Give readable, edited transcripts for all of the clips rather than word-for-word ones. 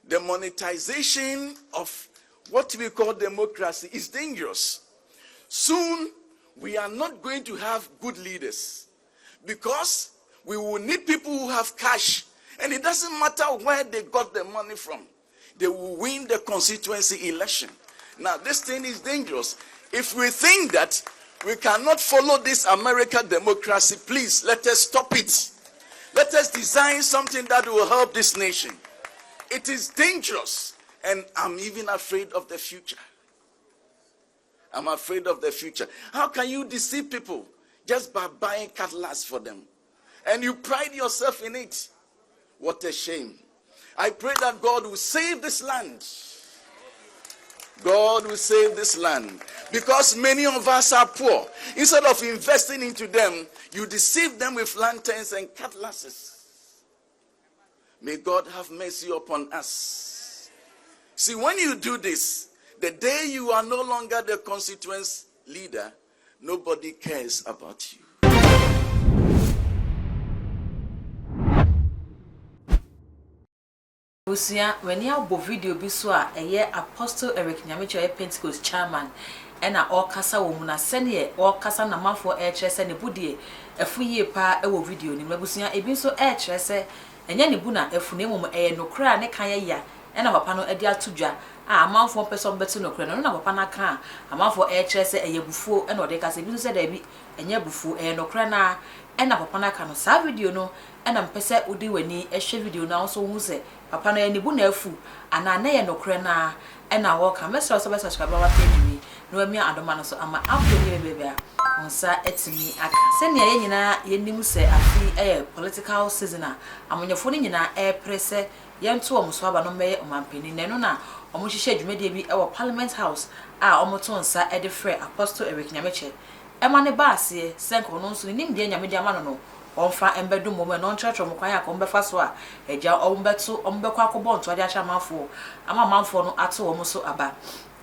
The monetization of what we call democracy is dangerous. Soon, we are not going to have good leaders because we will need people who have cash. And it doesn't matter where they got the money from. They will win the constituency election. Now, this thing is dangerous. If we think that we cannot follow this American democracy, please let us stop it. Let us design something that will help this nation. It is dangerous, and I'm even afraid of the future. I'm afraid of the future. How can you deceive people just by buying cutlass for them? And you pride yourself in it. What a shame. I pray that God will save this land. God will save this land. Because many of us are poor. Instead of investing into them, you deceive them with lanterns and cutlasses. May God have mercy upon us. See, when you do this, the day you are no longer the constituency leader, nobody cares about you. When you have a video, Apostle Ayۂka, Pentecost chairman, and Ayhợka woman, send ye Ayhợka na man for HS and the Buddy, a free year pa a video in Mabusia, a bin so HS, and Yanni Buna, a funemu, a no cry, ne kaya, and our panel a dear tuja, a man for person better no credit, no panaka, a man for HS, a year before, and Odeka, a bin said, a year before, and no crana, and a panaka no sa video no, and I'm pesa udi weni, a share video now so who say. Papa na ni bu na afu ana na ye nokre na e na wo ka mesra so be subscribe wa page no ami adoma no so ama upload ye bebe a onsa etimi aka se ne ye nyina ye nim se afi political season a amonyefo ni nyina prese ye nto omo so aba no meye omampeni ne no na omo hihye adwumade bi e wo Parliament House a omo to nsa e de frɛ Apostle Ayhợka e ma ne baase senko no nso nim de nyame de ama no Onfa embedu moment non church omkwanya ko mbefa so a eja ombeto ombekwa akobọ nto ade acha manfo ama manfo no ato wo so aba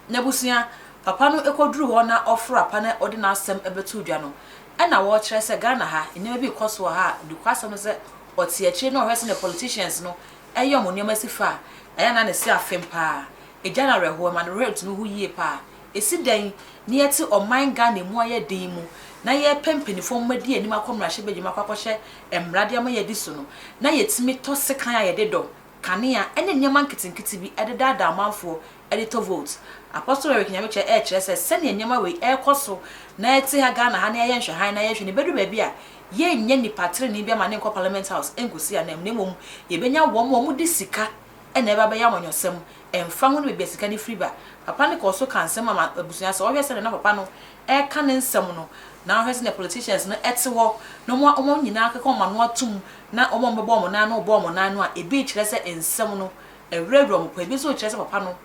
nabusia papa no ekoduru ho na ofra pa na ode na asem ebetu dwa no e na wo kire se Ghana ha enema bi koso ha du kwasem se oti akire no hwese ne politicians no eyom niam asifa eya na ne se afem pa eja na reho ma no rate no hu yie pa esi dan ne yeti oman Ghana mu aye den mu na ye pempeni fo mmadi anim akomra hye bejima kwakwhye emrade ama ye diso no na yetimi to sekan a ye de do kanea ene nyema nkitinkiti bi ededa da amanfo edito vote Apostle Ayhợka kire se ne nyema we ekoso na eti ha Ghana ha na ye nhwehan na ye hwe ne bedu ba bi a ye nya ni patre ni bi ama ne nko Parliament House enkosi a na mnemom ye benya wo mo di sika ene ba ya monyosem emfa ho no be sika ni free ba papa ne ko so kansem ama abusunya se o hwe se na papa no ka ne nsem no now has the politicians no etwo no mo omo nyina akeka ma no atum na omo mbebo omo na no obo omo na no a ebi kire se ensem no ewredro mo pa ebi so kire se papa no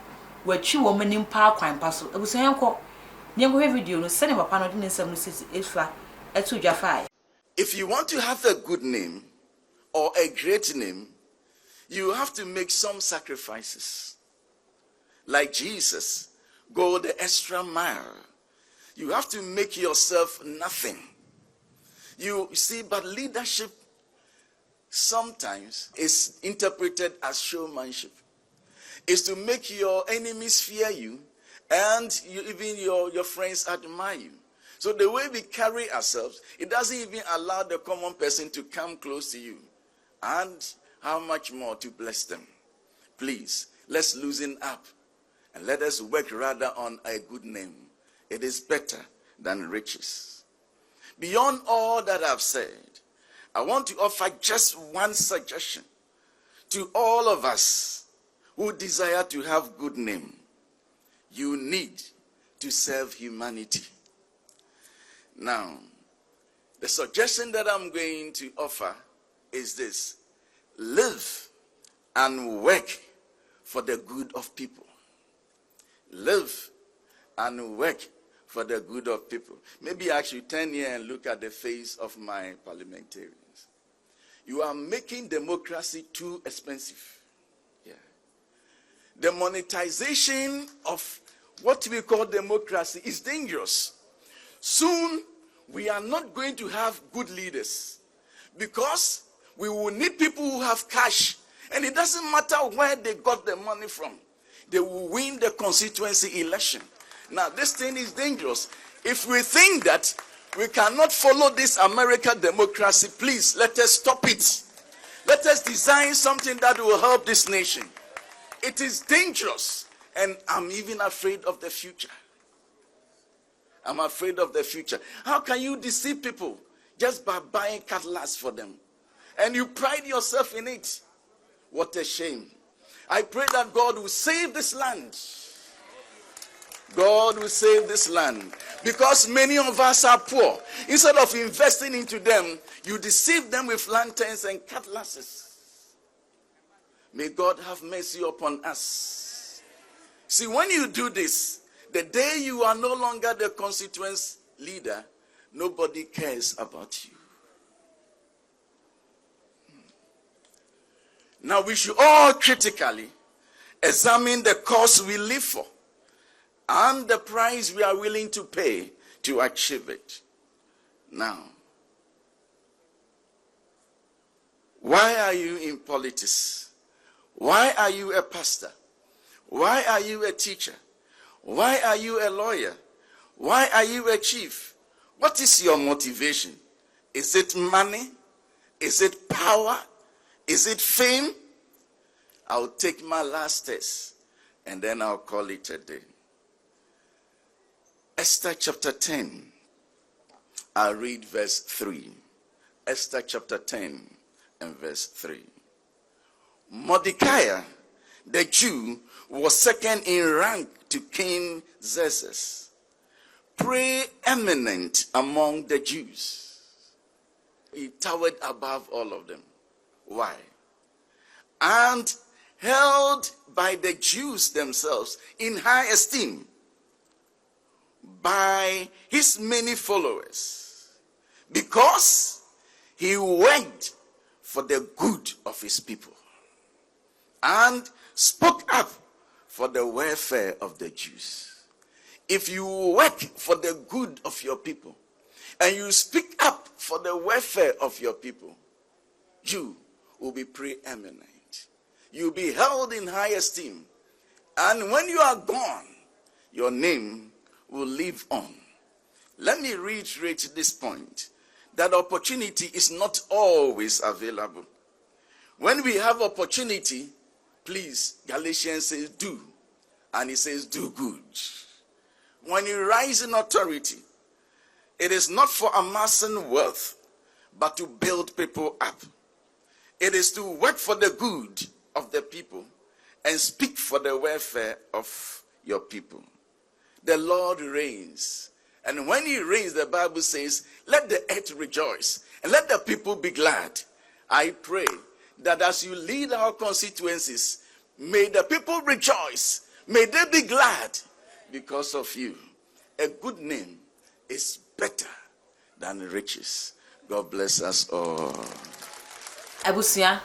wachi wo manim pa kwan pa so ebuso yenko nyengo video no se ne papa no de ensem no sisi efa etu dwafa. If you want to have a good name or a great name, you have to make some sacrifices. Like Jesus, go the extra mile. You have to make yourself nothing. You see, but leadership sometimes is interpreted as showmanship. It's to make your enemies fear you and even your friends admire you. So the way we carry ourselves, it doesn't even allow the common person to come close to you. And how much more to bless them? Please, let's loosen up and let us work rather on a good name. It is better than riches. Beyond all that I've said, I want to offer just one suggestion to all of us who desire to have good name. You need to serve humanity. Now, the suggestion that I'm going to offer is this: live and work for the good of people. Live and work for the good of people. Maybe I should turn here and look at the face of my parliamentarians. You are making democracy too expensive. Yeah. The monetization of what we call democracy is dangerous. Soon, we are not going to have good leaders because we will need people who have cash. And it doesn't matter where they got the money from. They will win the constituency election. Now, this thing is dangerous. If we think that we cannot follow this American democracy, please let us stop it. Let us design something that will help this nation. It is dangerous, and I'm even afraid of the future. I'm afraid of the future. How can you deceive people just by buying cutlass for them? And you pride yourself in it. What a shame. I pray that God will save this land. God will save this land. Because many of us are poor. Instead of investing into them, you deceive them with lanterns and cutlasses. May God have mercy upon us. See, when you do this, the day you are no longer the constituency leader, nobody cares about you. Now we should all critically examine the cause we live for and the price we are willing to pay to achieve it. Now, why are you in politics? Why are you a pastor? Why are you a teacher? Why are you a lawyer? Why are you a chief? What is your motivation? Is it money? Is it power? Is it fame? I'll take my last test and then I'll call it a day. Esther chapter 10. I'll read verse 3. Esther chapter 10 and verse 3. Mordecai, the Jew, was second in rank to King Xerxes, preeminent among the Jews. He towered above all of them. Why? And held by the Jews themselves in high esteem by his many followers, because he worked for the good of his people and spoke up for the welfare of the Jews. If you work for the good of your people and you speak up for the welfare of your people, you will be preeminent. You'll be held in high esteem. And when you are gone, your name will live on. Let me reiterate this point, that opportunity is not always available. When we have opportunity, please, Galatians says do. And he says do good. When you rise in authority, it is not for amassing wealth, but to build people up. It is to work for the good of the people and speak for the welfare of your people. The Lord reigns. And when he reigns, the Bible says, let the earth rejoice and let the people be glad. I pray that as you lead our constituencies, may the people rejoice. May they be glad because of you. A good name is better than riches. God bless us all. Abusia,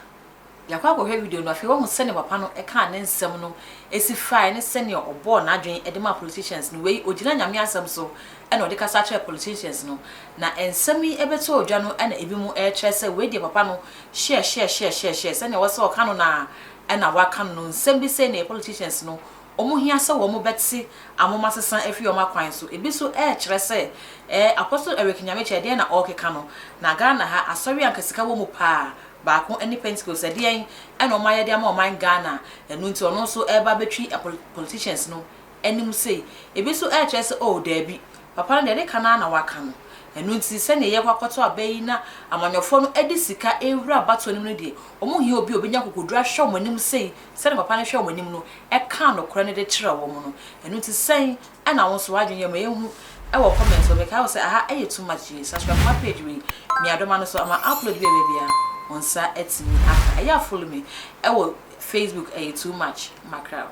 yakwa ko hwe video no afi wo mu sene papa no e ka ne nsem no esi fire ne sene obo na adwen e de ma politicians no we ogina nyame asem so e na o de kasa chere politicians no na ensem yi ebeto odwa no e na ebi mu e chere se we de papa no share sene wo se o ka no na e na wa ka no nsem bi se na politicians no omo hia se wo mo beti amoma sesan afi o makwan so ebi so e chere se Apostle Ayярьka nyameche de na o keka no na Ghana ha asori ankasika wo mu pa baako any Pentecost ade en o maye de ama o man Ghana enu nti ono so eba betwi politicians no enim sei ebi so e chere se o da bi papa no de kana na waka no enu nti se ne ye kwakoto abayi na amanyofo no edi sika ewura bato nim no de omo hie obi nya kokodura hwe o manim sei se ne papa no hwe o manim no e ka no kora ne de kire wo mo no enu nti sen e na won so wadwen ye ma yehu e wo comment so make I say aha e too much subscribe my page we mi adoma no so ama upload bia on sa etimi aka follow me. I will Facebook too much macro.